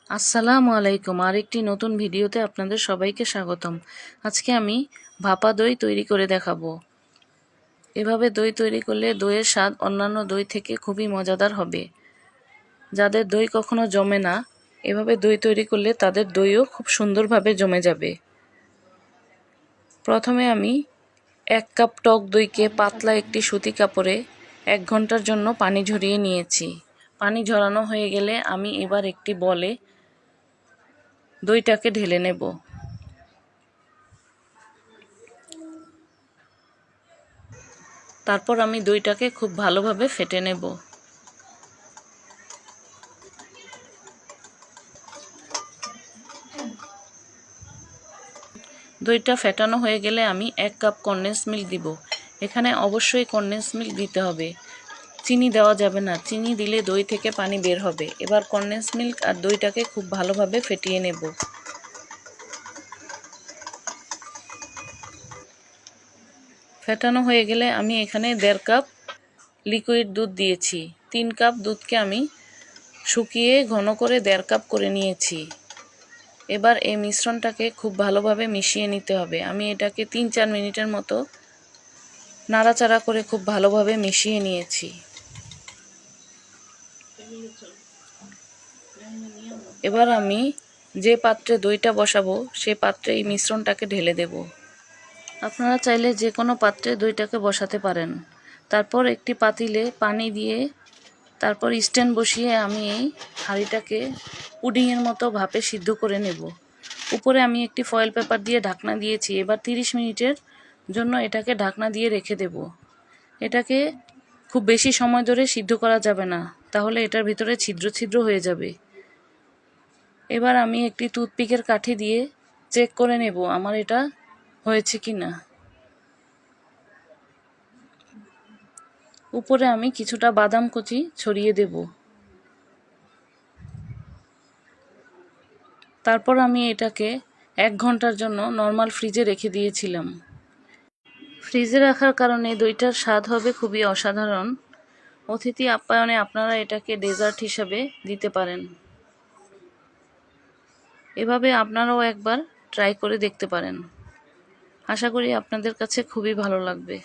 আসসালামু আলাইকুম। আরেকটি নতুন ভিডিওতে আপনাদের সবাইকে স্বাগতম। আজকে আমি ভাপা দই তৈরি করে দেখাবো। এভাবে দই তৈরি করলে দইয়ের স্বাদ অন্যান্য দই থেকে খুবই মজাদার হবে। যাদের দই কখনো জমে না, এভাবে দই তৈরি করলে তাদের দইও খুব সুন্দরভাবে জমে যাবে। প্রথমে আমি 1 কাপ টক দইকে পাতলা একটি সুতি কাপড়ে 1 ঘন্টার জন্য পানি ঝরিয়ে নিয়েছি। পানি ঝরানো হয়ে গেলে আমি এবার একটি বলে দইটাকে ঢেলে নেব। তারপর আমি দইটাকে খুব ভালোভাবে ফেটে নেব। দইটা ফেটানো হয়ে গেলে আমি 1 কাপ কনডেন্স মিল্ক দিব। এখানে অবশ্যই কনডেন্স মিল্ক দিতে হবে, চিনি দেওয়া যাবে না। চিনি দিলে দই থেকে পানি বের হবে। এবার কনডেন্স মিল্ক আর দইটাকে খুব ভালোভাবে ফেটিয়ে নেব। ফেটানো হয়ে গেলে আমি এখানে 1.5 কাপ লিকুইড দুধ দিয়েছি। 3 কাপ দুধকে আমি শুকিয়ে ঘন করে 1.5 কাপ করে নিয়েছি। এবার এই মিশ্রণটাকে খুব ভালোভাবে মিশিয়ে নিতে হবে। আমি এটাকে 3-4 মিনিটের মতো নাড়াচাড়া করে খুব ভালোভাবে মিশিয়ে নিয়েছি। এবার আমি যে পাত্রে দইটা বসাবো সেই পাত্রে এই মিশ্রণটাকে ঢেলে দেব। আপনারা চাইলে যে কোনো পাত্রে দইটাকে বসাতে পারেন। তারপর একটি পাতিলে পানি দিয়ে তারপর স্ট্যান্ড বসিয়ে আমি এই হাঁড়িটাকে পুডিংয়ের মতো ভাপে সিদ্ধ করে নেব। উপরে আমি একটি ফয়েল পেপার দিয়ে ঢাকনা দিয়েছি। এবার 30 মিনিটের জন্য এটাকে ঢাকনা দিয়ে রেখে দেব। এটাকে খুব বেশি সময় ধরে সিদ্ধ করা যাবে না, তাহলে এটার ভিতরে ছিদ্র ছিদ্র হয়ে যাবে। এবার আমি একটি টুথপিকের কাঠি দিয়ে চেক করে নেব আমার এটা হয়েছে কি না। উপরে আমি কিছুটা বাদাম কুচি ছড়িয়ে দেব। তারপর আমি এটাকে 1 ঘন্টার জন্য নর্মাল ফ্রিজে রেখে দিয়েছিলাম। ফ্রিজে রাখার কারণে দইটার স্বাদ হবে খুবই অসাধারণ। অতিথি আপ্যায়নে আপনারা এটাকে ডেজার্ট হিসাবে দিতে পারেন। এভাবে আপনারাও একবার ট্রাই করে দেখতে পারেন। আশা করি আপনাদের কাছে খুবই ভালো লাগবে।